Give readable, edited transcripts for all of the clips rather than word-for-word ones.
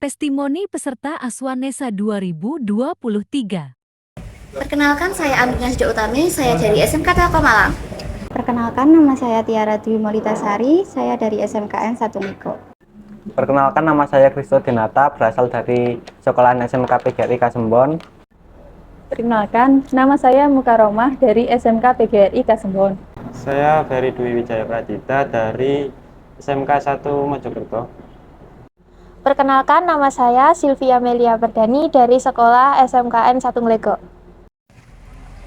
Testimoni peserta Aswanesa 2023. Perkenalkan, saya Aminah Utami, saya dari SMK Telkom Malang. Perkenalkan, nama saya Tiara Dwi Molitasari, saya dari SMKN 1 Miko. Perkenalkan, nama saya Kristo Dinata, berasal dari Sekolahan SMK PGRI Kasembon. Perkenalkan, nama saya Mukaromah dari SMK PGRI Kasembon. Saya Ferry Dwi Wijaya Pradita dari SMK 1 Mojokerto. Perkenalkan, nama saya Sylvia Melia Perdani dari Sekolah SMKN 1 Nglego.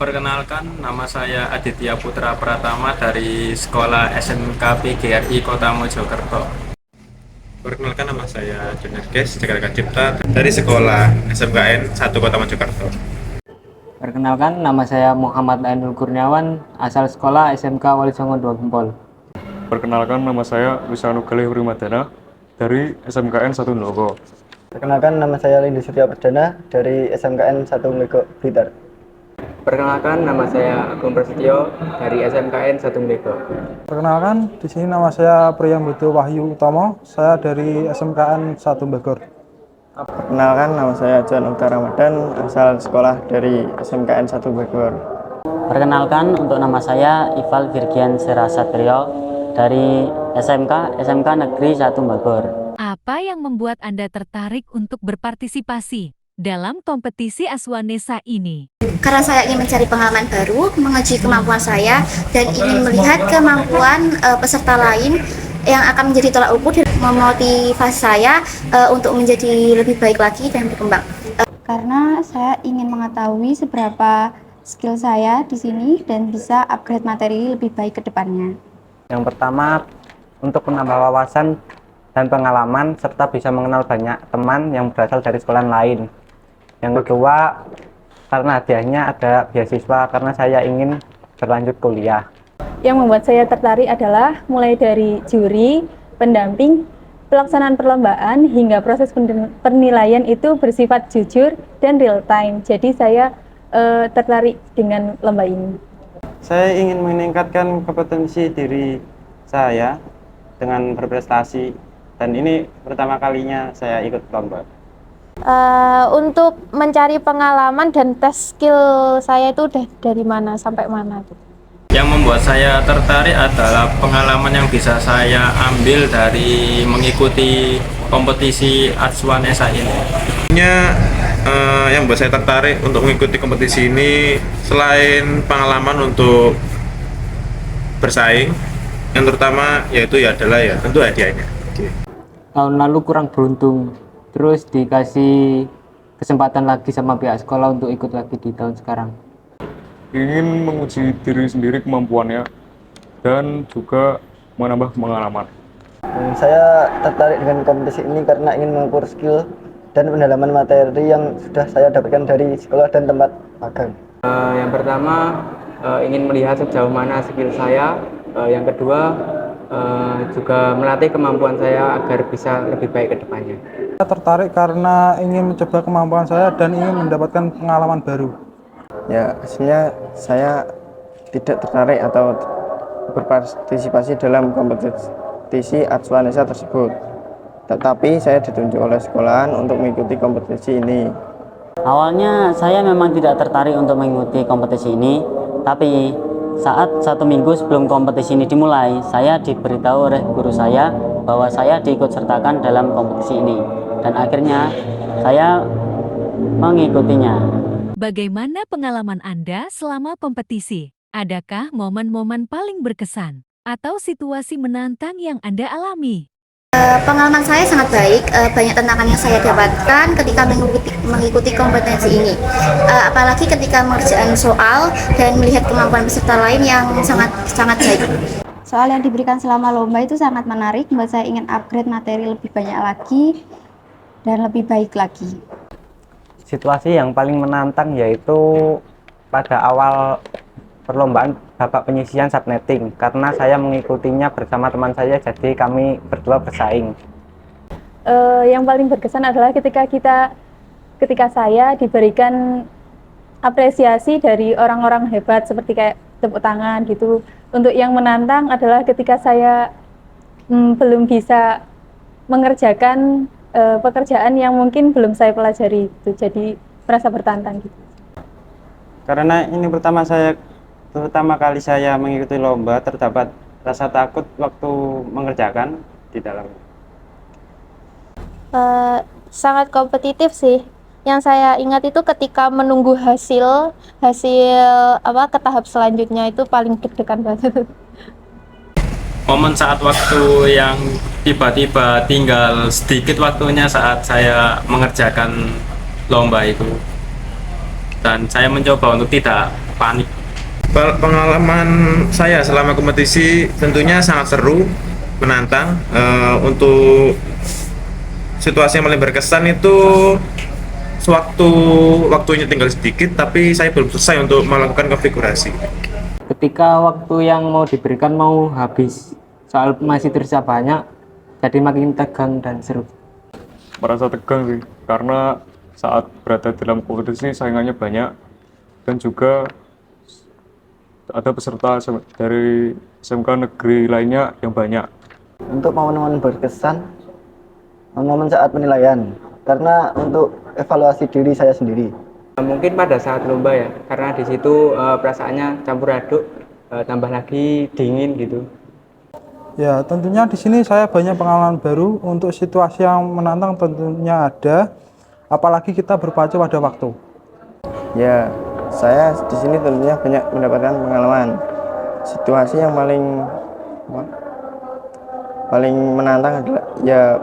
Perkenalkan, nama saya Aditya Putra Pratama dari Sekolah SMK PGRI Kota Mojokerto. Perkenalkan, nama saya Jonas Jakarta Cipta dari Sekolah SMKN 1 Kota Mojokerto. Perkenalkan, nama saya Muhammad Ainul Kurniawan, asal Sekolah SMK Wali Songo 2 Gempol. Perkenalkan, nama saya Wisanu Galih Hurimadana dari SMKN 1 Ndogo. Perkenalkan, nama saya Lindu Surya Perdana dari SMKN 1 Mlego Blitar. Perkenalkan, nama saya Agung Prasetyo dari SMKN 1 Mlego. Perkenalkan, di sini nama saya Priyambodo Wahyu Utomo, saya dari SMKN 1 Bogor. Perkenalkan, nama saya John Uta Ramadan, asal sekolah dari SMKN 1 Bogor. Perkenalkan, untuk nama saya Ival Virgian Serasatrio dari SMK Negeri 1 Bogor. Apa yang membuat Anda tertarik untuk berpartisipasi dalam kompetisi Aswanesa ini? Karena saya ingin mencari pengalaman baru, menguji kemampuan saya, dan ingin melihat kemampuan peserta lain yang akan menjadi tolak ukur dan memotivasi saya untuk menjadi lebih baik lagi dan berkembang. Karena saya ingin mengetahui seberapa skill saya di sini dan bisa upgrade materi lebih baik ke depannya. Yang pertama, untuk menambah wawasan dan pengalaman serta bisa mengenal banyak teman yang berasal dari sekolah lain. Yang kedua, karena hadiahnya ada beasiswa karena saya ingin berlanjut kuliah. Yang membuat saya tertarik adalah mulai dari juri, pendamping, pelaksanaan perlombaan hingga proses penilaian itu bersifat jujur dan real time. Jadi saya tertarik dengan lomba ini. Saya ingin meningkatkan kompetensi diri saya dengan berprestasi, dan ini pertama kalinya saya ikut lomba. Untuk mencari pengalaman dan tes skill saya itu dari mana sampai mana tuh. Yang membuat saya tertarik adalah pengalaman yang bisa saya ambil dari mengikuti kompetisi Aswanesa ini. Yang membuat saya tertarik untuk mengikuti kompetisi ini, selain pengalaman untuk bersaing, yang terutama yaitu adalah tentu hadiahnya. Tahun lalu kurang beruntung, terus dikasih kesempatan lagi sama pihak sekolah untuk ikut lagi di tahun sekarang. Ingin menguji diri sendiri kemampuannya dan juga menambah pengalaman. Saya tertarik dengan kompetisi ini karena ingin mengukur skill dan pendalaman materi yang sudah saya dapatkan dari sekolah dan tempat magang. Yang pertama, ingin melihat sejauh mana skill saya. Yang kedua, juga melatih kemampuan saya agar bisa lebih baik ke depannya. Saya tertarik karena ingin mencoba kemampuan saya dan ingin mendapatkan pengalaman baru. Ya, aslinya saya tidak tertarik atau berpartisipasi dalam kompetisi Aswanesa tersebut. Tetapi saya ditunjuk oleh sekolahan untuk mengikuti kompetisi ini. Awalnya saya memang tidak tertarik untuk mengikuti kompetisi ini, tapi saat 1 minggu sebelum kompetisi ini dimulai, saya diberitahu oleh guru saya bahwa saya diikut sertakan dalam kompetisi ini, dan akhirnya saya mengikutinya. Bagaimana pengalaman Anda selama kompetisi? Adakah momen-momen paling berkesan atau situasi menantang yang Anda alami? Pengalaman saya sangat baik, banyak tantangan yang saya dapatkan ketika mengikuti kompetisi ini. Apalagi ketika mengerjakan soal dan melihat kemampuan peserta lain yang sangat baik. Soal yang diberikan selama lomba itu sangat menarik, membuat saya ingin upgrade materi lebih banyak lagi dan lebih baik lagi. Situasi yang paling menantang yaitu pada awal perlombaan babak penyisihan subnetting, karena saya mengikutinya bersama teman saya, jadi kami berdua bersaing. Yang paling berkesan adalah ketika saya diberikan apresiasi dari orang-orang hebat seperti kayak tepuk tangan gitu. Untuk yang menantang adalah ketika saya belum bisa mengerjakan pekerjaan yang mungkin belum saya pelajari itu, jadi merasa bertantang gitu. Karena ini pertama kali saya mengikuti lomba, terdapat rasa takut waktu mengerjakan di dalam. Sangat kompetitif sih. Yang saya ingat itu ketika menunggu hasil ke tahap selanjutnya itu paling deg-degan banget. Momen saat waktu yang tiba-tiba tinggal sedikit waktunya saat saya mengerjakan lomba itu, dan saya mencoba untuk tidak panik. Pengalaman saya selama kompetisi tentunya sangat seru, menantang. Untuk situasi yang paling berkesan itu waktunya tinggal sedikit, tapi saya belum selesai untuk melakukan konfigurasi. Ketika waktu yang mau diberikan mau habis, soal masih tersisa banyak, jadi makin tegang dan seru. Merasa tegang sih, karena saat berada dalam kompetisi saingannya banyak, dan juga ada peserta dari SMK negeri lainnya yang banyak. Untuk momen-momen berkesan, momen saat penilaian, karena untuk evaluasi diri saya sendiri. Mungkin pada saat lomba ya, karena di situ perasaannya campur aduk, tambah lagi dingin gitu. Ya, tentunya di sini saya banyak pengalaman baru. Untuk situasi yang menantang tentunya ada, apalagi kita berpacu pada waktu. Ya, saya di sini tentunya banyak mendapatkan pengalaman. Situasi yang paling menantang adalah ya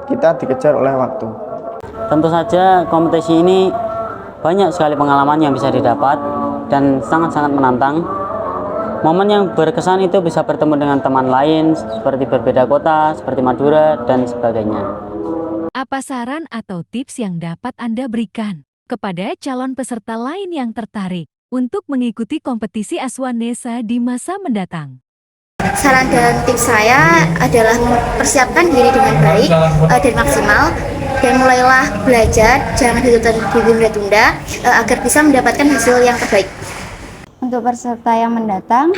kita dikejar oleh waktu. Tentu saja kompetisi ini banyak sekali pengalaman yang bisa didapat dan sangat-sangat menantang. Momen yang berkesan itu bisa bertemu dengan teman lain seperti berbeda kota, seperti Madura, dan sebagainya. Apa saran atau tips yang dapat Anda berikan kepada calon peserta lain yang tertarik untuk mengikuti kompetisi Aswanesa di masa mendatang? Saran dan tips saya adalah mempersiapkan diri dengan baik dan maksimal, dan mulailah belajar, jangan ditunda-tunda agar bisa mendapatkan hasil yang terbaik. Untuk peserta yang mendatang,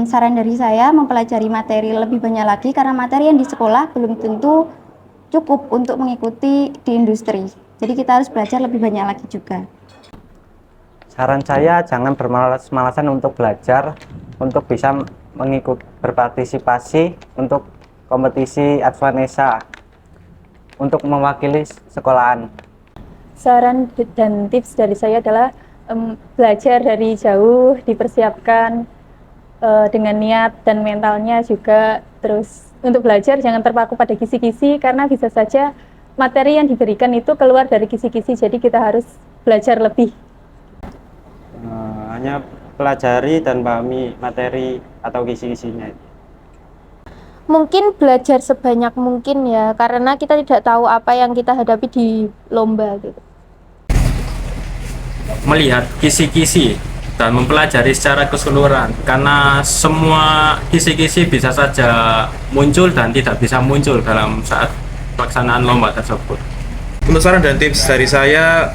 saran dari saya mempelajari materi lebih banyak lagi, karena materi yang di sekolah belum tentu cukup untuk mengikuti di industri. Jadi kita harus belajar lebih banyak lagi juga. Saran saya jangan bermalas-malasan untuk belajar, untuk bisa berpartisipasi untuk kompetisi Aswanesa untuk mewakili sekolahan. Saran dan tips dari saya adalah belajar dari jauh, dipersiapkan dengan niat dan mentalnya juga. Terus untuk belajar jangan terpaku pada kisi-kisi, karena bisa saja materi yang diberikan itu keluar dari kisi-kisi, jadi kita harus belajar lebih. Hanya pelajari dan pahami materi atau kisi-kisinya. Mungkin belajar sebanyak mungkin ya, karena kita tidak tahu apa yang kita hadapi di lomba gitu. Melihat kisi-kisi dan mempelajari secara keseluruhan, karena semua kisi-kisi bisa saja muncul dan tidak bisa muncul dalam saat pelaksanaan lomba tersebut. Untuk saran dan tips dari saya,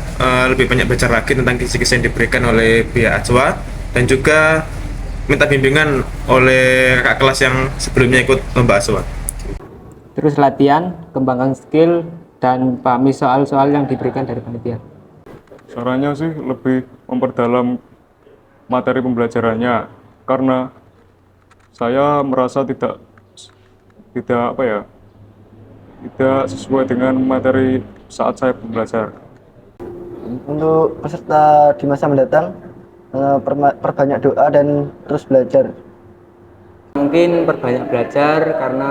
lebih banyak belajar lagi tentang kisi-kisi yang diberikan oleh pihak Aswa, dan juga minta bimbingan oleh kakak kelas yang sebelumnya ikut lomba Aswa. Terus latihan, kembangkan skill, dan pahami soal-soal yang diberikan dari panitia. Sarannya sih lebih memperdalam materi pembelajarannya, karena saya merasa tidak sesuai dengan materi saat saya belajar. Untuk peserta di masa mendatang, perbanyak doa dan terus belajar. Mungkin perbanyak belajar, karena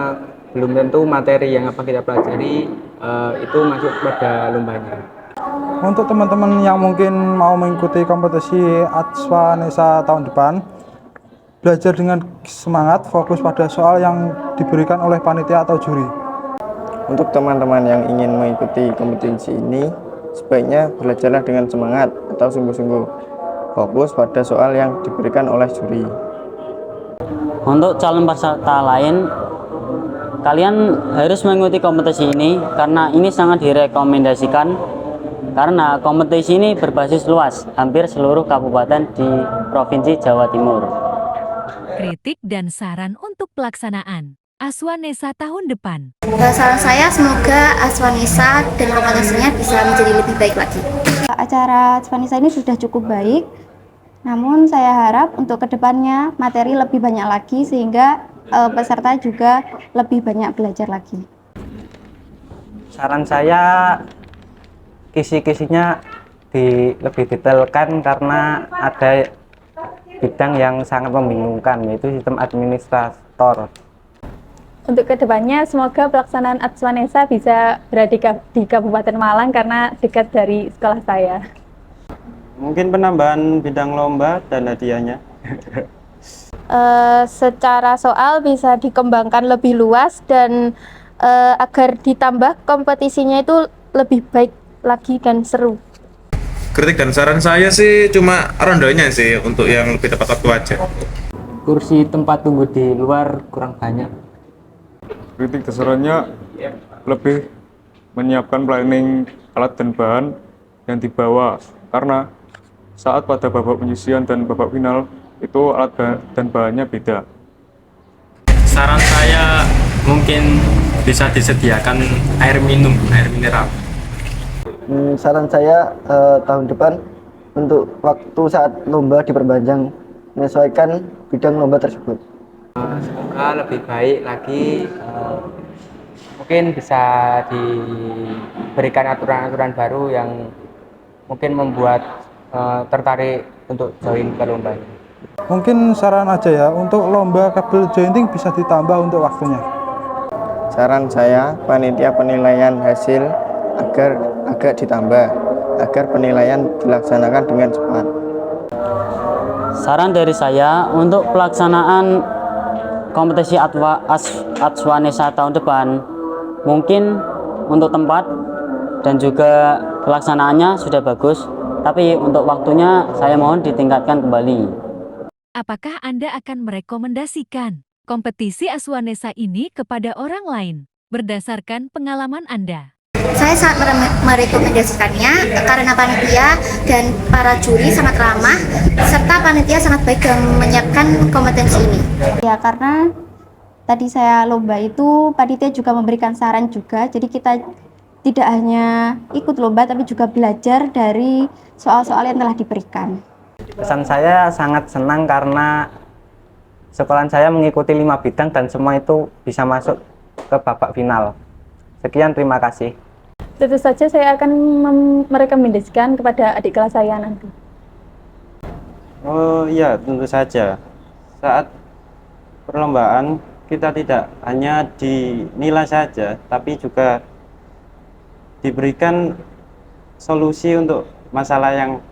belum tentu materi yang apa kita pelajari itu masuk pada lombanya. Untuk teman-teman yang mungkin mau mengikuti kompetisi Aswanesa tahun depan, belajar dengan semangat, fokus pada soal yang diberikan oleh panitia atau juri. Untuk teman-teman yang ingin mengikuti kompetisi ini, sebaiknya belajarlah dengan semangat atau sungguh-sungguh, fokus pada soal yang diberikan oleh juri. Untuk calon peserta lain, kalian harus mengikuti kompetisi ini karena ini sangat direkomendasikan, karena kompetisi ini berbasis luas, hampir seluruh kabupaten di Provinsi Jawa Timur. Kritik dan saran untuk pelaksanaan. Aswanesa tahun depan. Saran saya semoga Aswanesa dan kompetensinya bisa menjadi lebih baik lagi. Acara Aswanesa ini sudah cukup baik, namun saya harap untuk kedepannya materi lebih banyak lagi sehingga peserta juga lebih banyak belajar lagi. Saran saya kisi-kisinya lebih detailkan karena ada bidang yang sangat membingungkan, yaitu sistem administrator. Untuk kedepannya, semoga pelaksanaan Aswanesa bisa berada di Kabupaten Malang karena dekat dari sekolah saya. Mungkin penambahan bidang lomba dan hadiahnya. Secara soal bisa dikembangkan lebih luas dan agar ditambah kompetisinya itu lebih baik lagi dan seru. Kritik dan saran saya sih cuma rondanya sih untuk yang lebih tepat waktu aja. Kursi tempat tunggu di luar kurang banyak. Kritik dan sarannya lebih menyiapkan planning alat dan bahan yang dibawa, karena saat pada babak penyisian dan babak final itu alat dan bahannya beda. Saran saya mungkin bisa disediakan air minum, air mineral. Saran saya tahun depan untuk waktu saat lomba diperpanjang, menyesuaikan bidang lomba tersebut. Semoga lebih baik lagi, mungkin bisa diberikan aturan-aturan baru yang mungkin membuat tertarik untuk join ke lomba ini. Mungkin saran aja ya, untuk lomba kabel jointing bisa ditambah untuk waktunya. Saran saya, panitia penilaian hasil agak ditambah, agar penilaian dilaksanakan dengan cepat. Saran dari saya untuk pelaksanaan kompetisi Aswanesa tahun depan, mungkin untuk tempat dan juga pelaksanaannya sudah bagus, tapi untuk waktunya saya mohon ditingkatkan kembali. Apakah Anda akan merekomendasikan kompetisi Aswanesa ini kepada orang lain berdasarkan pengalaman Anda? Saya sangat merekomendasikannya karena panitia dan para juri sangat ramah serta panitia sangat baik dalam menyiapkan kompetensi ini. Ya, karena tadi saya lomba itu panitia juga memberikan saran juga, jadi kita tidak hanya ikut lomba tapi juga belajar dari soal-soal yang telah diberikan. Pesan saya sangat senang karena sekolah saya mengikuti 5 bidang dan semua itu bisa masuk ke babak final. Sekian, terima kasih. Tentu saja saya akan merekomendasikan kepada adik kelas saya nanti. Oh iya, tentu saja. Saat perlombaan kita tidak hanya dinilai saja, tapi juga diberikan solusi untuk masalah yang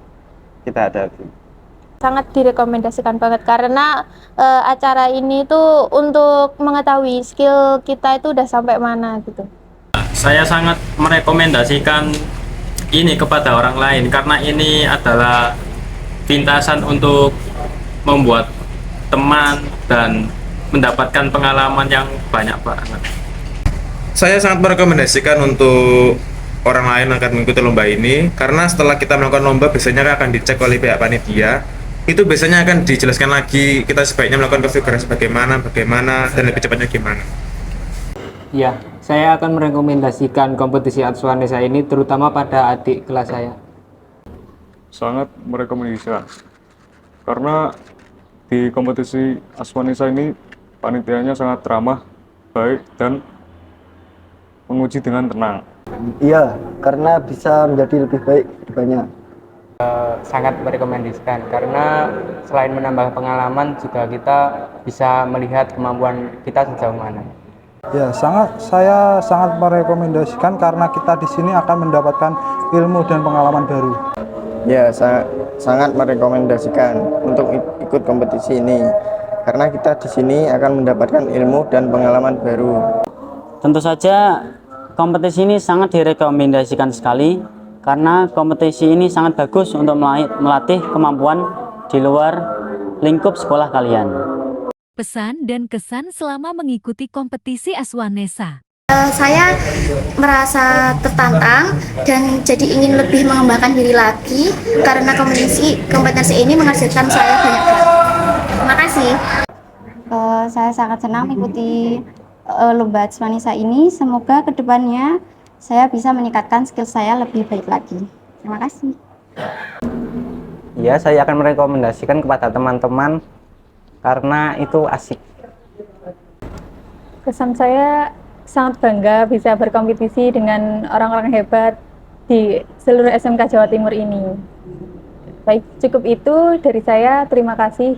kita hadapi. Sangat direkomendasikan banget karena acara ini tuh untuk mengetahui skill kita itu udah sampai mana gitu. Saya sangat merekomendasikan ini kepada orang lain karena ini adalah pintasan untuk membuat teman dan mendapatkan pengalaman yang banyak banget. Saya sangat merekomendasikan untuk orang lain akan mengikuti lomba ini, karena setelah kita melakukan lomba biasanya akan dicek oleh pihak panitia. Itu biasanya akan dijelaskan lagi kita sebaiknya melakukan konfigurasi bagaimana dan lebih cepatnya gimana. Ya, saya akan merekomendasikan kompetisi Aswanesa ini terutama pada adik kelas saya. Sangat merekomendasikan, karena di kompetisi Aswanesa ini panitianya sangat ramah, baik, dan menguji dengan tenang. Iya, karena bisa menjadi lebih baik ke depannya. Sangat merekomendasikan karena selain menambah pengalaman juga kita bisa melihat kemampuan kita sejauh mana. Ya, saya sangat merekomendasikan karena kita di sini akan mendapatkan ilmu dan pengalaman baru. Ya, sangat merekomendasikan untuk ikut kompetisi ini karena kita di sini akan mendapatkan ilmu dan pengalaman baru. Tentu saja kompetisi ini sangat direkomendasikan sekali karena kompetisi ini sangat bagus untuk melatih kemampuan di luar lingkup sekolah kalian. Pesan dan kesan selama mengikuti kompetisi Aswanesa. Saya merasa tertantang dan jadi ingin lebih mengembangkan diri lagi karena kompetensi ini menghasilkan saya banyak hal. Terima kasih. Saya sangat senang mengikuti lomba Atswanesa ini. Semoga kedepannya saya bisa meningkatkan skill saya lebih baik lagi. Terima kasih. Ya, saya akan merekomendasikan kepada teman-teman karena itu asik. Kesan saya sangat bangga bisa berkompetisi dengan orang-orang hebat di seluruh SMK Jawa Timur ini. Baik, cukup itu dari saya. Terima kasih.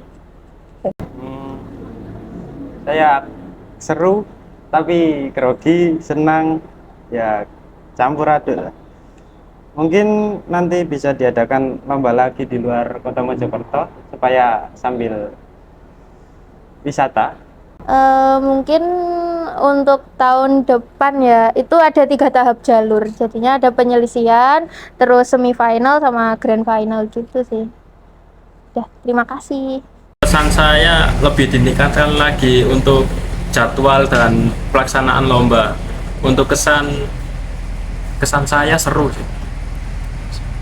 Saya seru, tapi grogi, senang, ya campur aduk lah. Mungkin nanti bisa diadakan lomba lagi di luar kota Mojokerto supaya sambil wisata. Mungkin untuk tahun depan ya itu ada 3 tahap jalur, jadinya ada penyelisihan, terus semifinal sama grand final gitu sih. Ya, terima kasih. Pesan saya lebih ditingkatkan lagi untuk jadwal dan pelaksanaan lomba. Untuk kesan saya seru sih.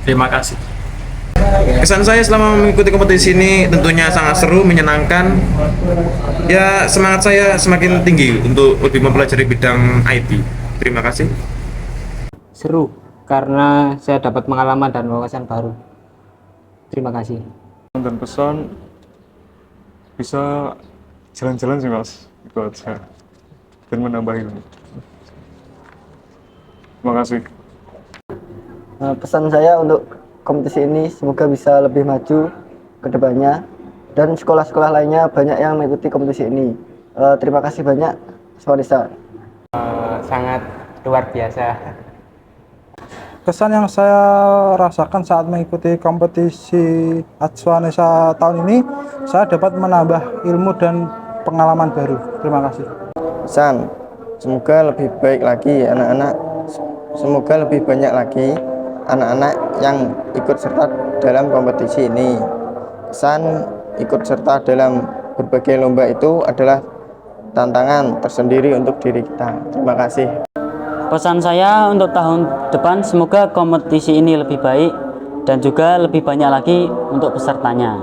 Terima kasih. Kesan saya selama mengikuti kompetisi ini tentunya sangat seru, menyenangkan. Ya, semangat saya semakin tinggi untuk lebih mempelajari bidang IT. Terima kasih. Seru karena saya dapat pengalaman dan wawasan baru. Terima kasih. Dan pesan bisa jalan-jalan sih Mas, itu aja, dan menambah ilmu. Terima kasih. Pesan saya untuk kompetisi ini semoga bisa lebih maju ke depannya dan sekolah-sekolah lainnya banyak yang mengikuti kompetisi ini. Terima kasih banyak, Atswanesa. Sangat luar biasa. Kesan yang saya rasakan saat mengikuti kompetisi Atswanesa tahun ini, saya dapat menambah ilmu dan pengalaman baru. Terima kasih. Pesan, semoga lebih baik lagi anak-anak, semoga lebih banyak lagi anak-anak yang ikut serta dalam kompetisi ini. Pesan, ikut serta dalam berbagai lomba itu adalah tantangan tersendiri untuk diri kita. Terima kasih. Pesan saya untuk tahun depan semoga kompetisi ini lebih baik dan juga lebih banyak lagi untuk pesertanya.